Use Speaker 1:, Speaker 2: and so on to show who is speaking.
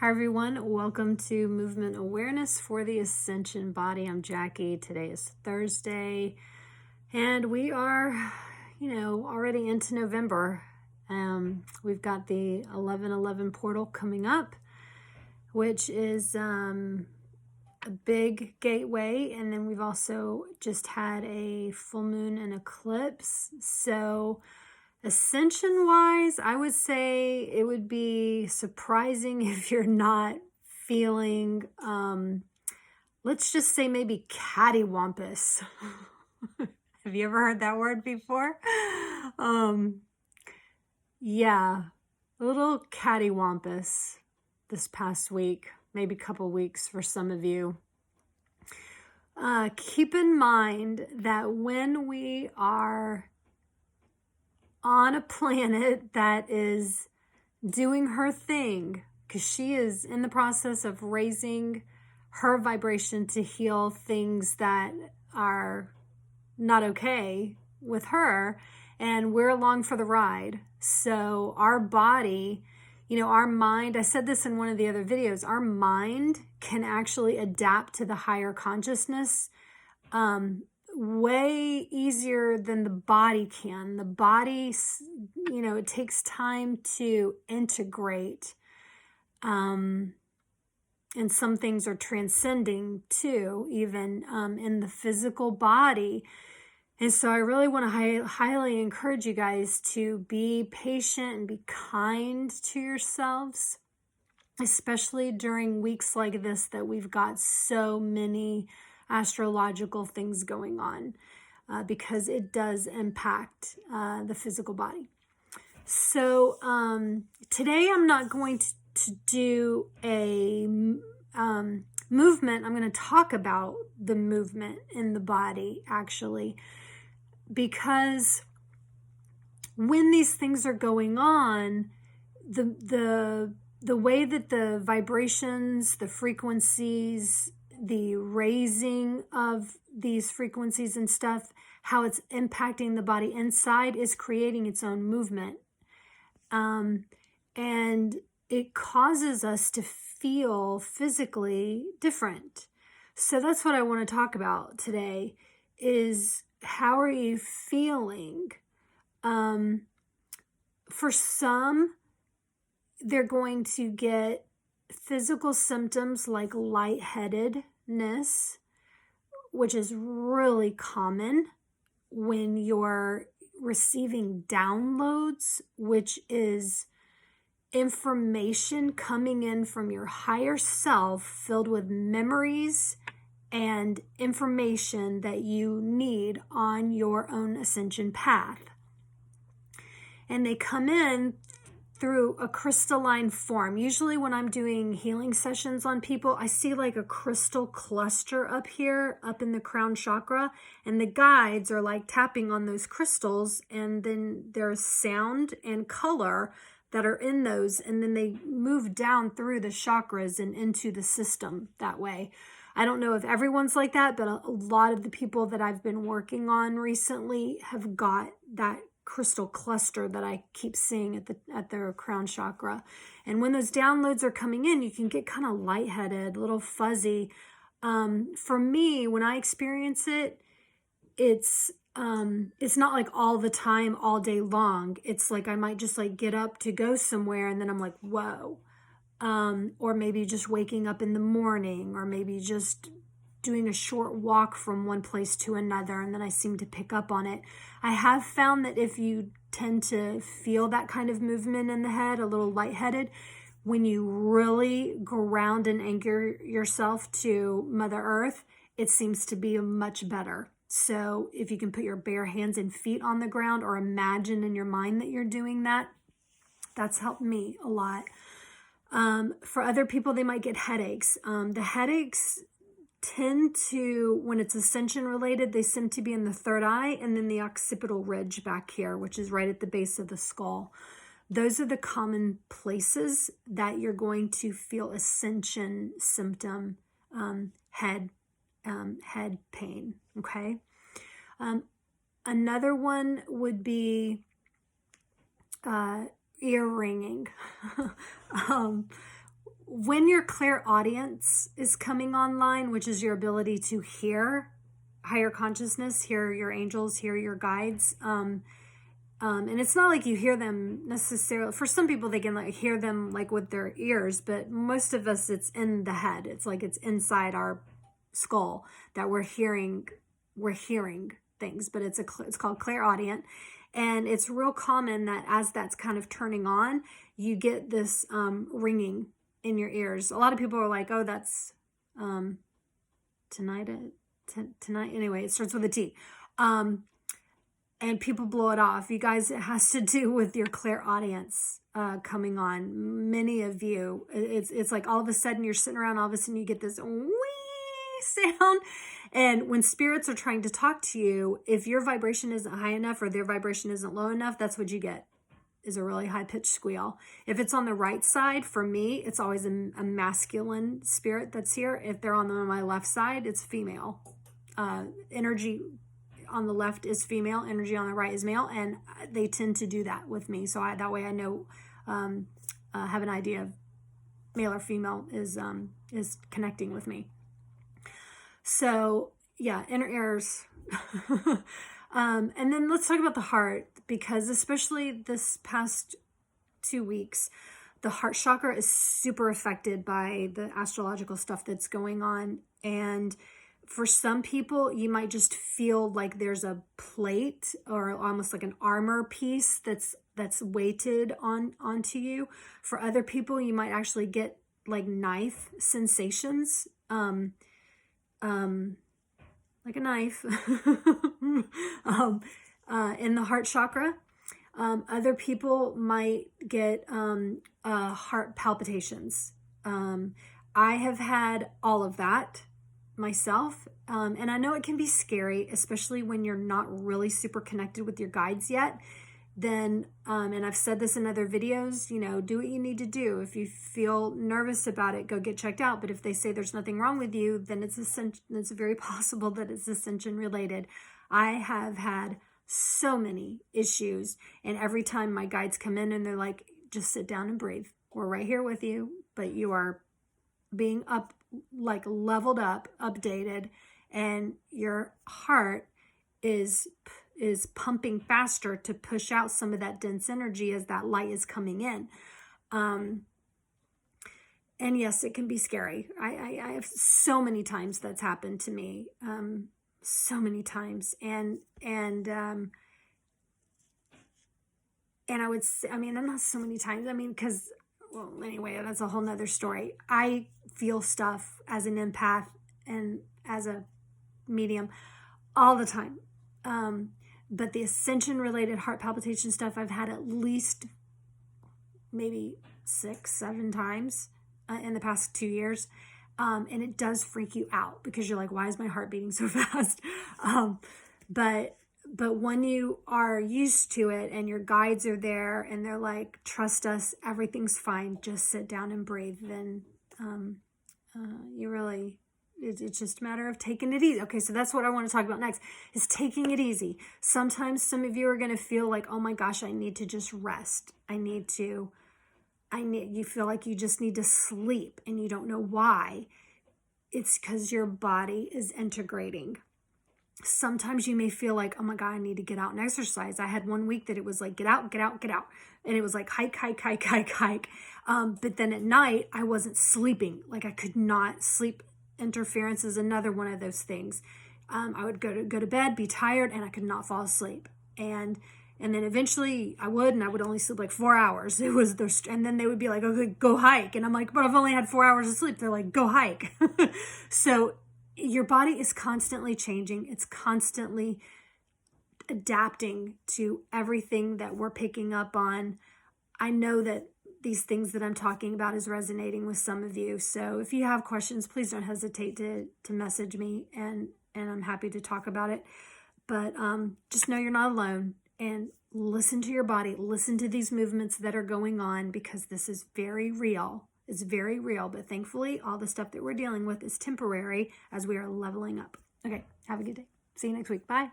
Speaker 1: Hi everyone, welcome to Movement Awareness for the Ascension Body. I'm Jackie. Today is Thursday and we are, already into November. We've got the 11/11 portal coming up, which is a big gateway, and then we've also just had a full moon and eclipse. So Ascension wise, I would say it would be surprising if you're not feeling, let's just say maybe cattywampus. Have you ever heard that word before? Yeah, a little cattywampus this past week, maybe a couple weeks for some of you. Keep in mind that when we are on a planet that is doing her thing, because she is in the process of raising her vibration to heal things that are not okay with her, and we're along for the ride. So our body, our mind, I said this in one of the other videos, our mind can actually adapt to the higher consciousness way easier than the body can. The body, it takes time to integrate. And some things are transcending too, even in the physical body. And so I really want to highly encourage you guys to be patient and be kind to yourselves, especially during weeks like this that we've got so many astrological things going on, because it does impact the physical body. So today I'm not going to do a movement. I'm going to talk about the movement in the body, actually, because when these things are going on, the way that the vibrations, the frequencies, the raising of these frequencies and stuff, how it's impacting the body inside is creating its own movement. And it causes us to feel physically different. So that's what I want to talk about today is how are you feeling? For some, they're going to get physical symptoms like lightheadedness, which is really common when you're receiving downloads, which is information coming in from your higher self filled with memories and information that you need on your own ascension path. And they come in through a crystalline form. Usually when I'm doing healing sessions on people, I see like a crystal cluster up here, up in the crown chakra, and the guides are like tapping on those crystals, and then there's sound and color that are in those, and then they move down through the chakras and into the system that way. I don't know if everyone's like that, but a lot of the people that I've been working on recently have got that crystal cluster that I keep seeing at their crown chakra. And when those downloads are coming in, you can get kind of lightheaded, a little fuzzy. For me, when I experience it, it's not like all the time, all day long. It's like I might just like get up to go somewhere and then I'm like, whoa. Or maybe just waking up in the morning, or maybe just doing a short walk from one place to another, and then I seem to pick up on it. I have found that if you tend to feel that kind of movement in the head, a little lightheaded, when you really ground and anchor yourself to Mother Earth, it seems to be much better. So if you can put your bare hands and feet on the ground, or imagine in your mind that you're doing that, that's helped me a lot. For other people, they might get headaches. The headaches tend to, when it's ascension related, they seem to be in the third eye and then the occipital ridge back here, which is right at the base of the skull. Those are the common places that you're going to feel ascension symptom, head pain. Okay. Another one would be ear ringing. when your clairaudience is coming online, which is your ability to hear higher consciousness, hear your angels, hear your guides, and it's not like you hear them necessarily. For some people, they can like hear them like with their ears, but most of us, it's in the head. It's like it's inside our skull that we're hearing things. But it's called clairaudient, and it's real common that as that's kind of turning on, you get this ringing in your ears. A lot of people are like, "Oh, that's tonight." Anyway, it starts with a T. And people blow it off. You guys, it has to do with your clairaudience coming on. Many of you, it's like all of a sudden you're sitting around, all of a sudden you get this wee sound. And when spirits are trying to talk to you, if your vibration isn't high enough or their vibration isn't low enough, that's what you get, is a really high-pitched squeal. If it's on the right side, for me, it's always a masculine spirit that's here. If they're on my left side, it's female. Energy on the left is female, energy on the right is male, and they tend to do that with me. So that way I know, have an idea of male or female is connecting with me. So yeah, inner ears. And then let's talk about the heart, because especially this past 2 weeks, the heart chakra is super affected by the astrological stuff that's going on. And for some people, you might just feel like there's a plate or almost like an armor piece that's weighted onto you. For other people, you might actually get like knife sensations, like a knife in the heart chakra. Other people might get heart palpitations. I have had all of that myself, and I know it can be scary, especially when you're not really super connected with your guides yet. Then and I've said this in other videos, do what you need to do. If you feel nervous about it, go get checked out. But if they say there's nothing wrong with you, then it's very possible that it's ascension related. I have had so many issues, and every time my guides come in and they're like, just sit down and breathe, we're right here with you, but you are being leveled up, updated, and your heart is pumping faster to push out some of that dense energy as that light is coming in. And yes, it can be scary. I have so many times that's happened to me, so many times, and I would say, not so many times, because, well, anyway, that's a whole nother story. I feel stuff as an empath and as a medium all the time. But the ascension-related heart palpitation stuff, I've had at least maybe 6-7 times in the past 2 years. And it does freak you out because you're like, why is my heart beating so fast? But when you are used to it and your guides are there and they're like, trust us, everything's fine, just sit down and breathe, then it's just a matter of taking it easy. Okay, so that's what I want to talk about next, is taking it easy. Sometimes some of you are going to feel like, oh my gosh, I need to just rest. You feel like you just need to sleep and you don't know why. It's because your body is integrating. Sometimes you may feel like, oh my God, I need to get out and exercise. I had 1 week that it was like, get out, get out, get out. And it was like hike. But then at night, I wasn't sleeping. Like I could not sleep. Interference is another one of those things. I would go to bed, be tired, and I could not fall asleep. And then eventually I would only sleep like 4 hours. And then they would be like, okay, go hike. And I'm like, but I've only had 4 hours of sleep. They're like, go hike. So your body is constantly changing. It's constantly adapting to everything that we're picking up on. I know that these things that I'm talking about is resonating with some of you. So if you have questions, please don't hesitate to message me, and I'm happy to talk about it. But just know you're not alone, and listen to your body. Listen to these movements that are going on, because this is very real. It's very real, but thankfully all the stuff that we're dealing with is temporary as we are leveling up. Okay, have a good day. See you next week. Bye.